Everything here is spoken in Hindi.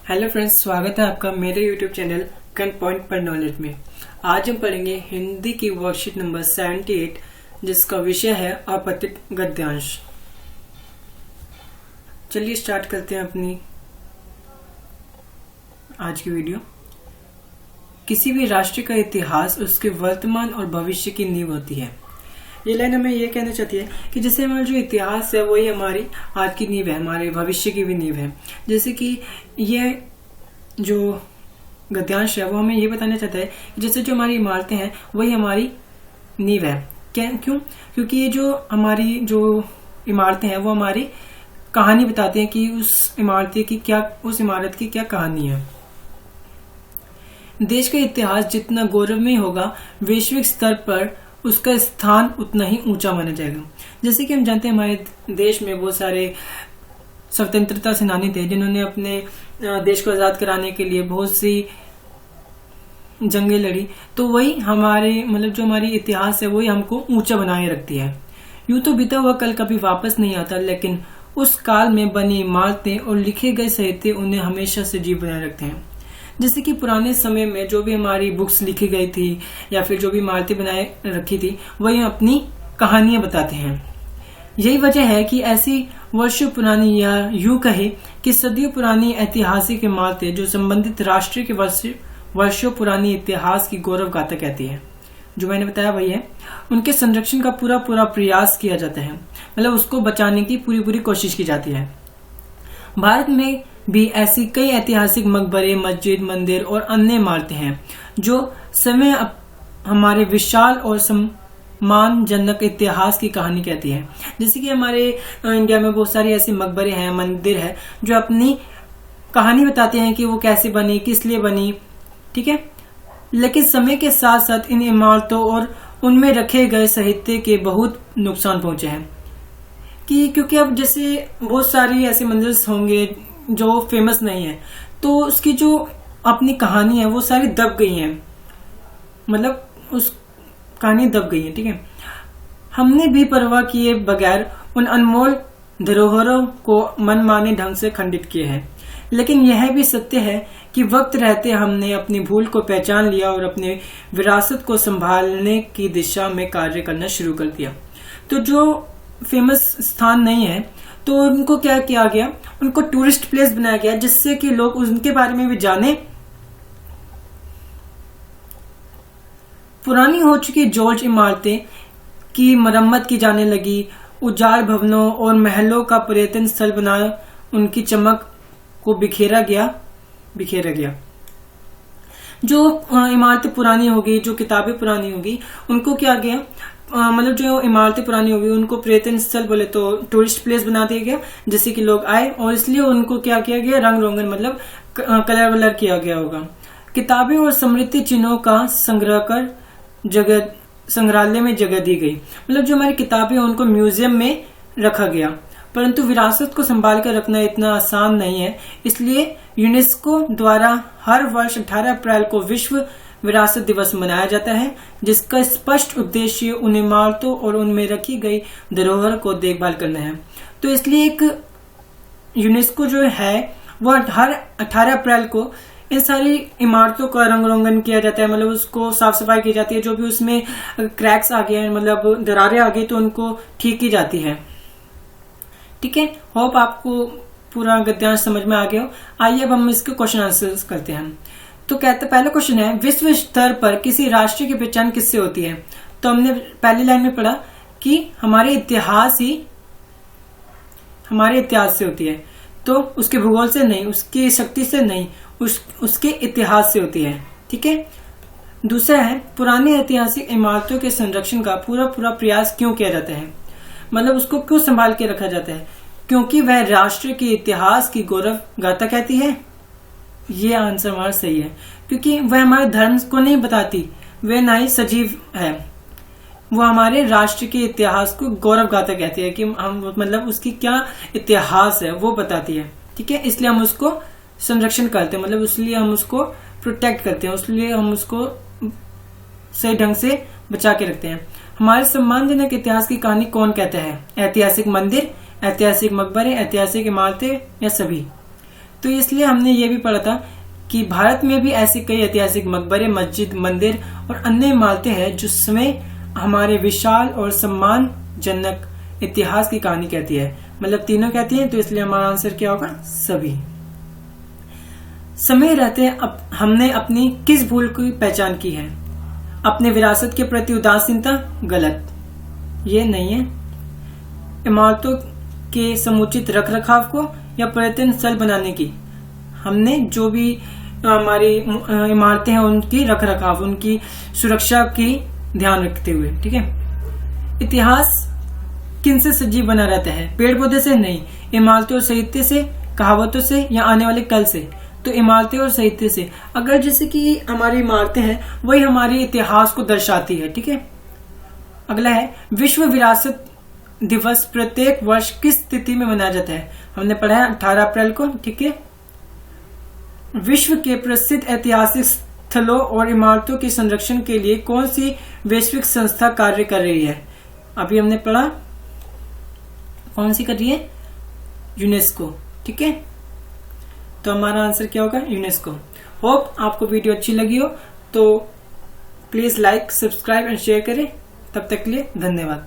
हेलो फ्रेंड्स, स्वागत है आपका मेरे यूट्यूब चैनल कन पॉइंट पर नॉलेज में। आज हम पढ़ेंगे हिंदी की वर्कशीट नंबर 78 जिसका विषय है अपठित गद्यांश। चलिए स्टार्ट करते हैं अपनी आज की वीडियो। किसी भी राष्ट्र का इतिहास उसके वर्तमान और भविष्य की नींव होती है। ये लाइन हमें ये कहना चाहती है कि जैसे हमारा जो इतिहास है वही हमारी आज की नींव है, हमारे भविष्य की भी नींव है। जैसे कि ये जो गद्यांश है वो हमें ये बताना चाहता है कि जैसे जो हमारी इमारतें हैं वही हमारी नींव है। क्यों? क्योंकि ये जो हमारी जो इमारतें हैं वो हमारी कहानी बताते हैं कि उस इमारत की क्या कहानी है। देश का इतिहास जितना गौरवमय होगा, वैश्विक स्तर पर उसका स्थान उतना ही ऊंचा माना जाएगा। जैसे कि हम जानते हैं हमारे देश में बहुत सारे स्वतंत्रता सेनानी थे जिन्होंने अपने देश को आजाद कराने के लिए बहुत सी जंगें लड़ी। तो वही हमारे जो हमारी इतिहास है वही हमको ऊंचा बनाए रखती है। यूं तो बीता हुआ कल कभी वापस नहीं आता, लेकिन उस काल में बनी इमारतें और लिखे गए साहित्य उन्हें हमेशा से जीव बनाए रखते हैं। जैसे कि पुराने समय में जो भी हमारी बुक्स लिखी गई थी या फिर जो भी इमारतें बनाए रखी थी वही अपनी कहानियां बताते हैं। यही वजह है कि ऐसी वर्षों पुरानी या यूं कहे कि सदियों पुरानी ऐतिहासिक इमारतें जो संबंधित राष्ट्र के वर्षों पुरानी इतिहास की गौरव गाथा कहती है। जो मैंने बताया वही है, उनके संरक्षण का पूरा प्रयास किया जाता है, उसको बचाने की पूरी कोशिश की जाती है। भारत में भी ऐसी कई ऐतिहासिक मकबरे, मस्जिद, मंदिर और अन्य इमारतें हैं जो समय हमारे विशाल और सम्मानजनक इतिहास की कहानी कहती है। जैसे कि हमारे इंडिया में बहुत सारी ऐसी मकबरे हैं, मंदिर है जो अपनी कहानी बताते हैं कि वो कैसे बनी, किस लिए बनी, ठीक है। लेकिन समय के साथ साथ इन इमारतों और उनमें रखे गए साहित्य के बहुत नुकसान पहुंचे हैं क्योंकि अब जैसे बहुत सारी ऐसे मंदिर होंगे जो फेमस नहीं है, तो उसकी जो अपनी कहानी है वो सारी दब गई है, उस कहानी दब गई है, ठीक है। हमने भी परवाह किए बगैर उन अनमोल धरोहरों को मनमाने ढंग से खंडित किए हैं। लेकिन यह भी सत्य है कि वक्त रहते हमने अपनी भूल को पहचान लिया और अपने विरासत को संभालने की दिशा में कार्य करना शुरू कर दिया। तो जो फेमस स्थान नहीं है तो उनको क्या किया गया, उनको टूरिस्ट प्लेस बनाया गया जिससे कि लोग उनके बारे में भी जाने। पुरानी हो चुकी जॉर्ज इमारतें की मरम्मत की जाने लगी, उजाड़ भवनों और महलों का पर्यटन स्थल बना उनकी चमक को बिखेरा गया। जो इमारतें पुरानी होगी, जो किताबें पुरानी होगी, उनको क्या गया, जो इमारतें पुरानी होगी उनको पर्यटन स्थल बोले तो टूरिस्ट प्लेस बना दिया गया जिससे कि लोग आए, और इसलिए उनको क्या किया गया, रंग रोगन कलर वलर किया गया होगा। किताबें और स्मृति चिन्हों का संग्रह कर संग्रहालय में जगह दी गई। जो हमारी किताबें उनको म्यूजियम में रखा गया, परंतु विरासत को संभाल कर रखना इतना आसान नहीं है। इसलिए यूनेस्को द्वारा हर वर्ष 18 अप्रैल को विश्व विरासत दिवस मनाया जाता है, जिसका स्पष्ट उद्देश्य उन इमारतों और उनमें रखी गई धरोहर को देखभाल करना है। तो इसलिए एक यूनेस्को जो है वो हर 18 अप्रैल को इन सारी इमारतों का रंग रोगन किया जाता है, उसको साफ सफाई की जाती है। जो भी उसमें क्रैक्स आ गए, दरारें आ गई, तो उनको ठीक की जाती है, ठीक है। होप आपको पूरा गद्यांश समझ में आ गया हो। आइए अब हम इसके क्वेश्चन आंसर करते हैं। तो पहला क्वेश्चन है, विश्व स्तर पर किसी राष्ट्र की पहचान किससे होती है? तो हमने पहली लाइन में पढ़ा कि हमारे इतिहास से होती है। तो उसके भूगोल से नहीं, उसकी शक्ति से नहीं, उसके इतिहास से होती है, ठीक है। दूसरा है, पुरानी ऐतिहासिक इमारतों के संरक्षण का पूरा प्रयास क्यों किया जाता है? उसको क्यों संभाल के रखा जाता है? क्योंकि वह राष्ट्र के इतिहास की गौरव गाथा कहती है। ये आंसर हमारा सही है, क्योंकि वह हमारे धर्म को नहीं बताती, वह ना ही सजीव है, वो हमारे राष्ट्र के इतिहास को गौरव गाथा कहती है कि हम उसकी क्या इतिहास है वो बताती है, ठीक है। इसलिए हम उसको संरक्षण करते हैं, इसलिए हम उसको प्रोटेक्ट करते हैं, इसलिए हम उसको सही ढंग से बचा के रखते हैं। हमारे सम्मानजनक इतिहास की कहानी कौन कहता है? ऐतिहासिक मंदिर, ऐतिहासिक मकबरे, ऐतिहासिक इमारतें या सभी? तो इसलिए हमने ये भी पढ़ा था कि भारत में भी ऐसे कई ऐतिहासिक मकबरे, मस्जिद, मंदिर और अन्य इमारतें हैं जो समय हमारे विशाल और सम्मानजनक इतिहास की कहानी कहती है। मतलब तीनों कहती हैं, तो इसलिए हमारा आंसर क्या होगा? सभी। समय रहते अब हमने अपनी किस भूल की पहचान की है? अपने विरासत के प्रति उदासीनता? गलत, ये नहीं है। इमारतों के समुचित रखरखाव को या पर्यटन स्थल बनाने की? हमने जो भी हमारी इमारतें हैं उनकी रखरखाव, उनकी सुरक्षा की ध्यान रखते हुए, ठीक है। इतिहास किनसे सजीव बना रहता है? पेड़ पौधे से नहीं, इमारतों और साहित्य से, कहावतों से, या आने वाले कल से? तो इमारतें और साहित्य से। अगर जैसे कि हमारी इमारतें हैं वही हमारे इतिहास को दर्शाती है, ठीक है। अगला है विश्व विरासत दिवस प्रत्येक वर्ष किस तिथि में मनाया जाता है? हमने पढ़ा है 18 अप्रैल को, ठीक है। विश्व के प्रसिद्ध ऐतिहासिक स्थलों और इमारतों के संरक्षण के लिए कौन सी वैश्विक संस्था कार्य कर रही है? अभी हमने पढ़ा, कौन सी कर रही है? यूनेस्को, ठीक है। तो हमारा आंसर क्या होगा? यूनेस्को। होप आपको वीडियो अच्छी लगी हो तो please like, subscribe and share करें। तब तक के लिए धन्यवाद।